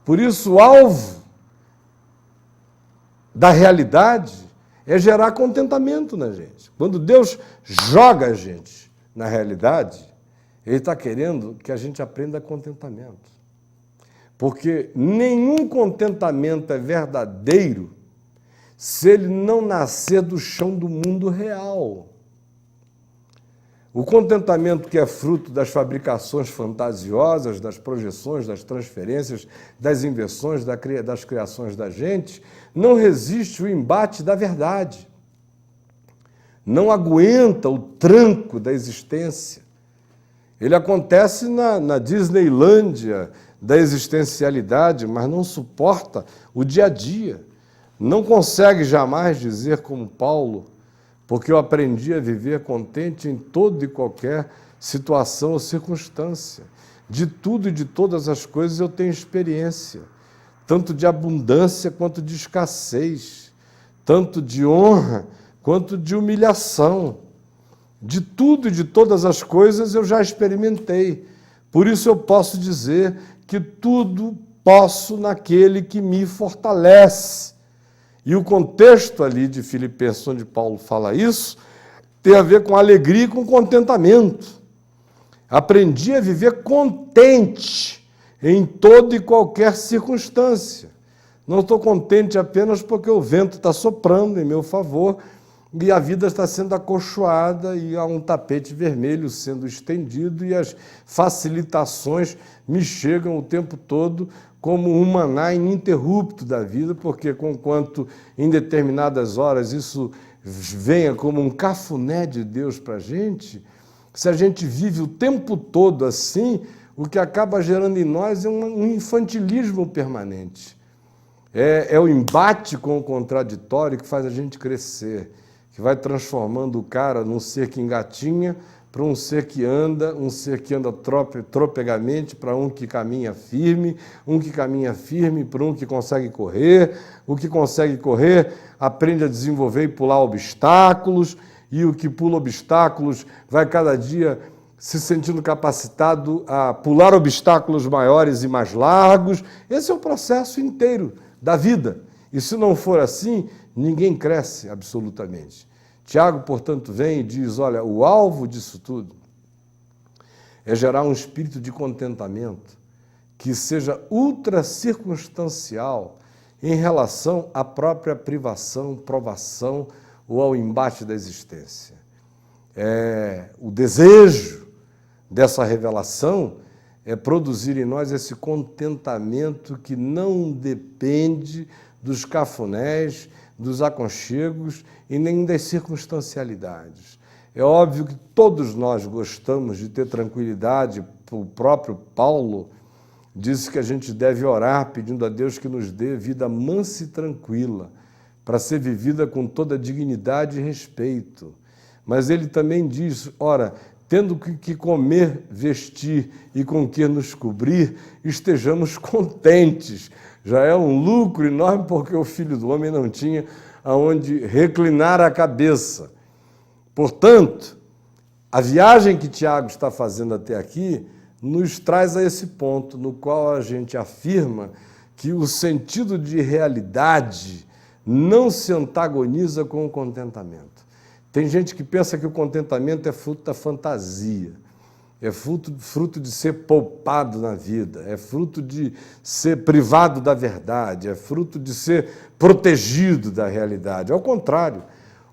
Por isso, o alvo da realidade é gerar contentamento na gente. Quando Deus joga a gente na realidade, Ele está querendo que a gente aprenda contentamento. Porque nenhum contentamento é verdadeiro se ele não nascer do chão do mundo real. O contentamento que é fruto das fabricações fantasiosas, das projeções, das transferências, das invenções, das criações da gente, não resiste o embate da verdade. Não aguenta o tranco da existência. Ele acontece na Disneylândia da existencialidade, mas não suporta o dia a dia. Não consegue jamais dizer como Paulo, porque eu aprendi a viver contente em toda e qualquer situação ou circunstância. De tudo e de todas as coisas eu tenho experiência, tanto de abundância quanto de escassez, tanto de honra quanto de humilhação. De tudo e de todas as coisas eu já experimentei. Por isso eu posso dizer que tudo posso naquele que me fortalece. E o contexto ali de Filipenses, onde Paulo fala isso, tem a ver com alegria e com contentamento. Aprendi a viver contente em toda e qualquer circunstância. Não estou contente apenas porque o vento está soprando em meu favor e a vida está sendo acolchoada e há um tapete vermelho sendo estendido e as facilitações me chegam o tempo todo como um maná ininterrupto da vida, porque conquanto em determinadas horas isso venha como um cafuné de Deus para a gente, se a gente vive o tempo todo assim, o que acaba gerando em nós é um infantilismo permanente. É o embate com o contraditório que faz a gente crescer, que vai transformando o cara num ser que engatinha para um ser que anda tropegamente, para um que caminha firme para um que consegue correr, o que consegue correr aprende a desenvolver e pular obstáculos, e o que pula obstáculos vai cada dia se sentindo capacitado a pular obstáculos maiores e mais largos. Esse é o processo inteiro da vida. E se não for assim, ninguém cresce absolutamente. Tiago, portanto, vem e diz, olha, o alvo disso tudo é gerar um espírito de contentamento que seja ultra circunstancial em relação à própria privação, provação ou ao embate da existência. O desejo dessa revelação é produzir em nós esse contentamento que não depende dos cafunés, dos aconchegos e nem das circunstancialidades. É óbvio que todos nós gostamos de ter tranquilidade. O próprio Paulo disse que a gente deve orar pedindo a Deus que nos dê vida mansa e tranquila, para ser vivida com toda dignidade e respeito. Mas ele também diz, ora, tendo que comer, vestir e com que nos cobrir, estejamos contentes. Já é um lucro enorme porque o Filho do Homem não tinha aonde reclinar a cabeça. Portanto, a viagem que Tiago está fazendo até aqui nos traz a esse ponto, no qual a gente afirma que o sentido de realidade não se antagoniza com o contentamento. Tem gente que pensa que o contentamento é fruto da fantasia, é fruto de ser poupado na vida, é fruto de ser privado da verdade, é fruto de ser protegido da realidade. Ao contrário,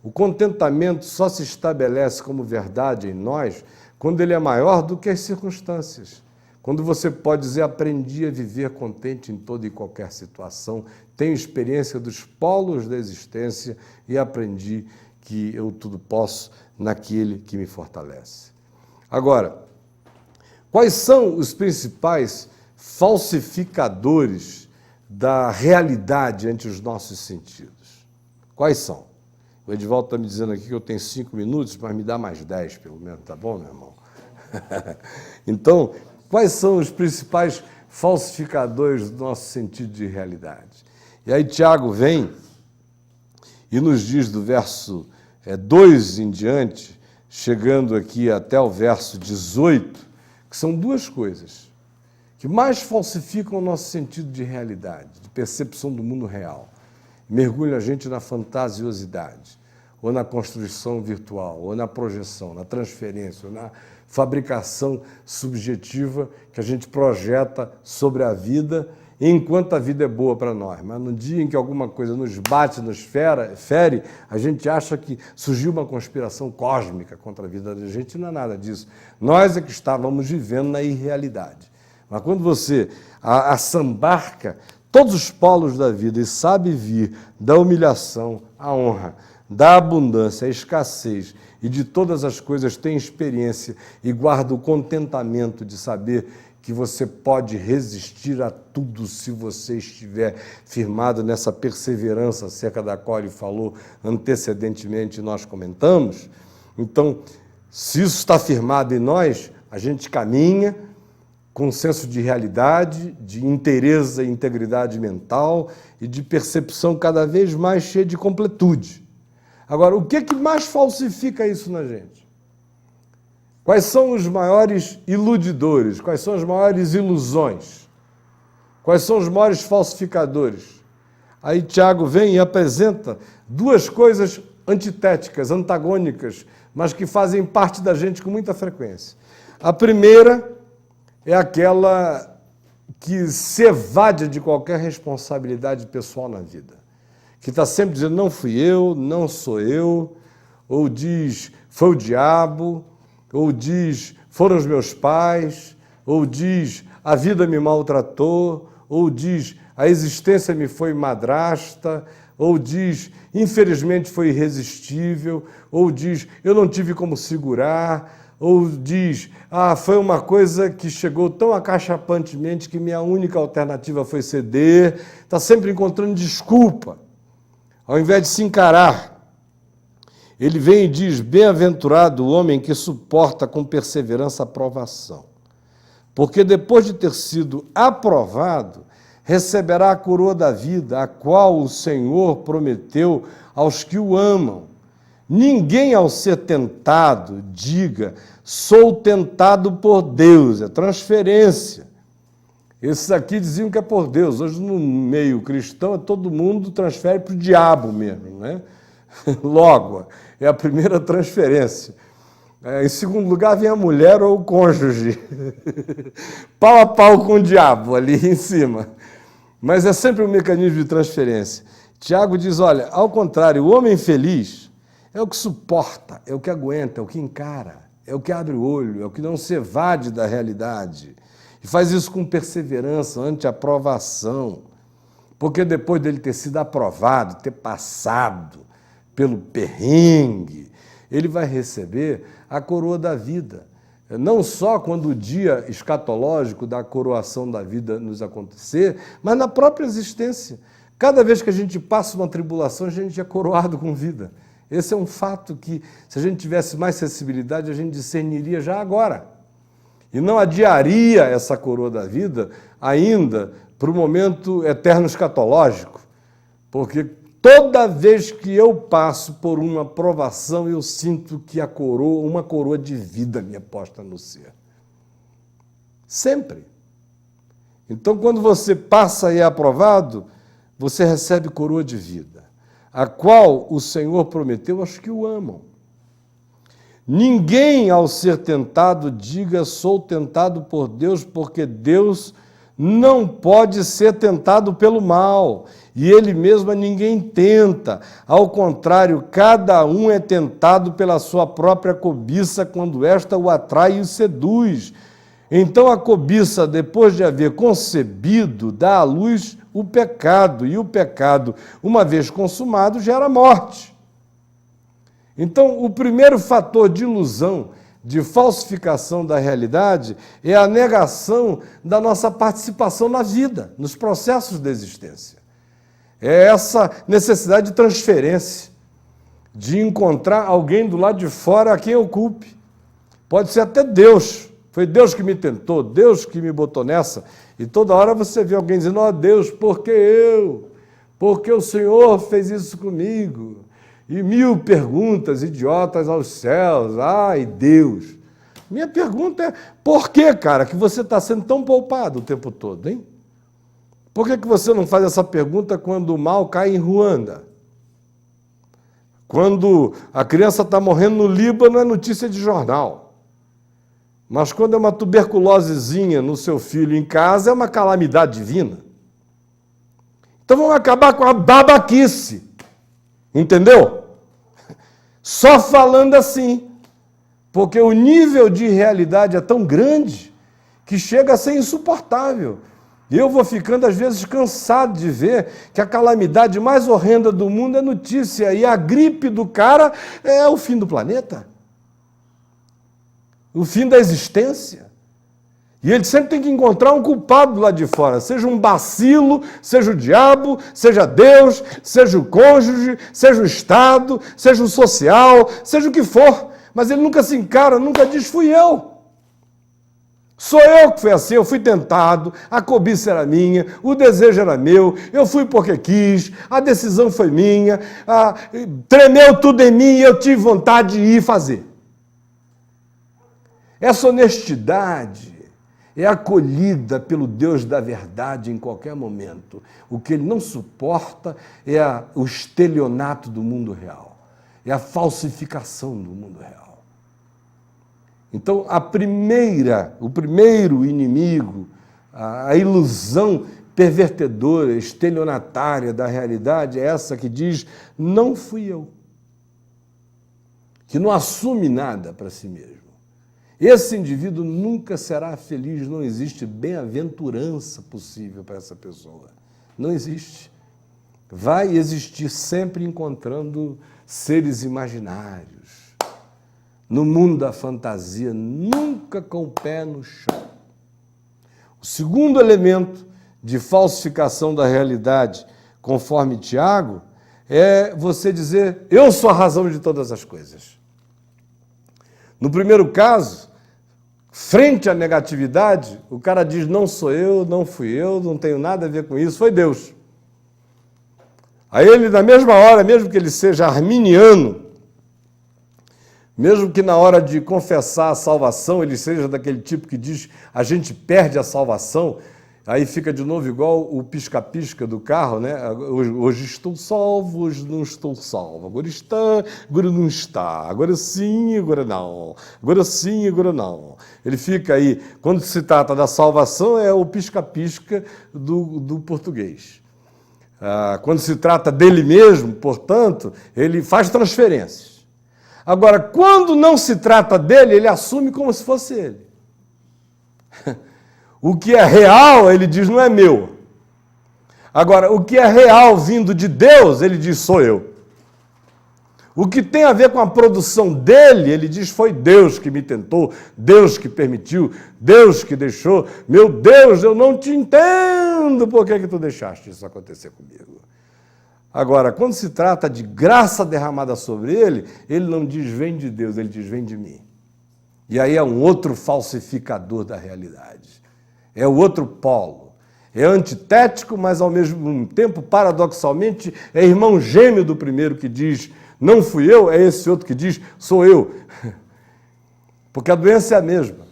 o contentamento só se estabelece como verdade em nós quando ele é maior do que as circunstâncias. Quando você pode dizer, aprendi a viver contente em toda e qualquer situação, tenho experiência dos polos da existência e aprendi que eu tudo posso naquele que me fortalece. Agora, quais são os principais falsificadores da realidade ante os nossos sentidos? Quais são? O Edivaldo está me dizendo aqui que eu tenho 5 minutos, mas me dá mais 10, pelo menos, tá bom, meu irmão? Então, quais são os principais falsificadores do nosso sentido de realidade? E aí Tiago vem e nos diz do verso 2 em diante, chegando aqui até o verso 18, que são duas coisas que mais falsificam o nosso sentido de realidade, de percepção do mundo real. Mergulham a gente na fantasiosidade, ou na construção virtual, ou na projeção, na transferência, ou na fabricação subjetiva que a gente projeta sobre a vida, enquanto a vida é boa para nós. Mas no dia em que alguma coisa nos bate, nos fere, a gente acha que surgiu uma conspiração cósmica contra a vida da gente, e não é nada disso. Nós é que estávamos vivendo na irrealidade. Mas quando você assambarca todos os polos da vida e sabe vir da humilhação à honra, da abundância à escassez e de todas as coisas tem experiência e guarda o contentamento de saber que você pode resistir a tudo se você estiver firmado nessa perseverança acerca da qual ele falou antecedentemente e nós comentamos. Então, se isso está firmado em nós, a gente caminha com um senso de realidade, de inteireza e integridade mental e de percepção cada vez mais cheia de completude. Agora, o que é que mais falsifica isso na gente? Quais são os maiores iludidores? Quais são as maiores ilusões? Quais são os maiores falsificadores? Aí Tiago vem e apresenta duas coisas antitéticas, antagônicas, mas que fazem parte da gente com muita frequência. A primeira é aquela que se evade de qualquer responsabilidade pessoal na vida, que está sempre dizendo, não fui eu, não sou eu, ou diz, foi o diabo, ou diz, foram os meus pais, ou diz, a vida me maltratou, ou diz, a existência me foi madrasta, ou diz, infelizmente foi irresistível, ou diz, eu não tive como segurar, ou diz, foi uma coisa que chegou tão acachapantemente que minha única alternativa foi ceder, está sempre encontrando desculpa, ao invés de se encarar. Ele vem e diz, bem-aventurado o homem que suporta com perseverança a provação, porque depois de ter sido aprovado, receberá a coroa da vida, a qual o Senhor prometeu aos que o amam. Ninguém, ao ser tentado, diga, sou tentado por Deus, é transferência. Esses aqui diziam que é por Deus. Hoje, no meio cristão, todo mundo transfere para o diabo mesmo, né? Logo, é a primeira transferência. Em segundo lugar, vem a mulher ou o cônjuge. Pau a pau com o diabo ali em cima. Mas é sempre um mecanismo de transferência. Tiago diz, olha, ao contrário, o homem feliz é o que suporta, é o que aguenta, é o que encara, é o que abre o olho, é o que não se evade da realidade. E faz isso com perseverança, ante a aprovação. Porque depois dele ter sido aprovado, ter passado pelo perrengue, ele vai receber a coroa da vida. Não só quando o dia escatológico da coroação da vida nos acontecer, mas na própria existência. Cada vez que a gente passa uma tribulação, a gente é coroado com vida. Esse é um fato que, se a gente tivesse mais sensibilidade, a gente discerniria já agora. E não adiaria essa coroa da vida ainda para o momento eterno escatológico, porque toda vez que eu passo por uma provação, eu sinto que uma coroa de vida me é posta no ser. Sempre. Então, quando você passa e é aprovado, você recebe coroa de vida, a qual o Senhor prometeu aos que o amam. Ninguém, ao ser tentado, diga, sou tentado por Deus, porque Deus não pode ser tentado pelo mal, e ele mesmo a ninguém tenta. Ao contrário, cada um é tentado pela sua própria cobiça, quando esta o atrai e o seduz. Então a cobiça, depois de haver concebido, dá à luz o pecado, e o pecado, uma vez consumado, gera morte. Então, o primeiro fator de ilusão, de falsificação da realidade, é a negação da nossa participação na vida, nos processos da existência. É essa necessidade de transferência, de encontrar alguém do lado de fora a quem eu culpe. Pode ser até Deus. Foi Deus que me tentou, Deus que me botou nessa. E toda hora você vê alguém dizendo, ó Deus, por que eu? Porque o Senhor fez isso comigo? E 1000 perguntas idiotas aos céus. Ai, Deus! Minha pergunta é, por que, cara, que você está sendo tão poupado o tempo todo, hein? Por que você não faz essa pergunta quando o mal cai em Ruanda? Quando a criança está morrendo no Líbano, é notícia de jornal. Mas quando é uma tuberculosezinha no seu filho em casa, é uma calamidade divina. Então vamos acabar com a babaquice. Entendeu? Só falando assim. Porque o nível de realidade é tão grande que chega a ser insuportável. E eu vou ficando, às vezes, cansado de ver que a calamidade mais horrenda do mundo é notícia e a gripe do cara é o fim do planeta. O fim da existência. E ele sempre tem que encontrar um culpado lá de fora, seja um bacilo, seja o diabo, seja Deus, seja o cônjuge, seja o Estado, seja o social, seja o que for. Mas ele nunca se encara, nunca diz, fui eu. Sou eu que fui assim, eu fui tentado, a cobiça era minha, o desejo era meu, eu fui porque quis, a decisão foi minha, tremeu tudo em mim e eu tive vontade de ir fazer. Essa honestidade é acolhida pelo Deus da verdade em qualquer momento. O que ele não suporta é o estelionato do mundo real, é a falsificação do mundo real. Então, o primeiro inimigo, a ilusão pervertedora, estelionatária da realidade é essa que diz, não fui eu, que não assume nada para si mesmo. Esse indivíduo nunca será feliz, não existe bem-aventurança possível para essa pessoa. Não existe. Vai existir sempre encontrando seres imaginários. No mundo da fantasia, nunca com o pé no chão. O segundo elemento de falsificação da realidade, conforme Tiago, é você dizer, eu sou a razão de todas as coisas. No primeiro caso, frente à negatividade, o cara diz, não sou eu, não fui eu, não tenho nada a ver com isso, foi Deus. Aí ele, na mesma hora, mesmo que ele seja arminiano, mesmo que na hora de confessar a salvação ele seja daquele tipo que diz a gente perde a salvação, aí fica de novo igual o pisca-pisca do carro, né? Hoje estou salvo, hoje não estou salvo. Agora está, agora não está. Agora sim, agora não. Agora sim, agora não. Ele fica aí, quando se trata da salvação, é o pisca-pisca do português. Quando se trata dele mesmo, portanto, ele faz transferências. Agora, quando não se trata dele, ele assume como se fosse ele. O que é real, ele diz, não é meu. Agora, o que é real vindo de Deus, ele diz, sou eu. O que tem a ver com a produção dele, ele diz, foi Deus que me tentou, Deus que permitiu, Deus que deixou. Meu Deus, eu não te entendo, por que tu deixaste isso acontecer comigo? Agora, quando se trata de graça derramada sobre ele, ele não diz vem de Deus, ele diz vem de mim. E aí é um outro falsificador da realidade. É o outro polo. É antitético, mas ao mesmo tempo, paradoxalmente, é irmão gêmeo do primeiro que diz não fui eu, é esse outro que diz sou eu. Porque a doença é a mesma.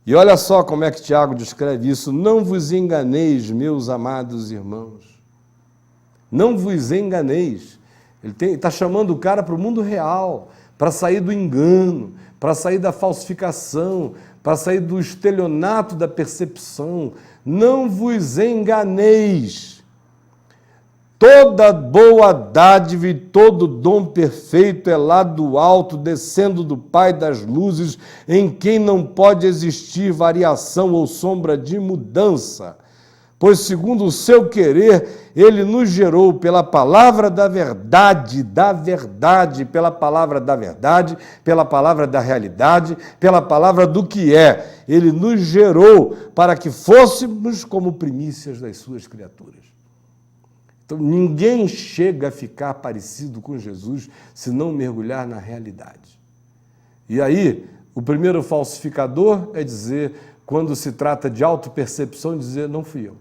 E olha só como é que Tiago descreve isso. Não vos enganeis, meus amados irmãos. Não vos enganeis. Ele está chamando o cara para o mundo real, para sair do engano, para sair da falsificação, para sair do estelionato da percepção. Não vos enganeis. Toda boa dádiva e todo dom perfeito é lá do alto, descendo do Pai das luzes, em quem não pode existir variação ou sombra de mudança. Pois, segundo o seu querer, ele nos gerou pela palavra da verdade, pela palavra da verdade, pela palavra da realidade, pela palavra do que é. Ele nos gerou para que fôssemos como primícias das suas criaturas. Então, ninguém chega a ficar parecido com Jesus se não mergulhar na realidade. E aí, o primeiro falsificador é dizer, quando se trata de autopercepção, dizer, não fui eu.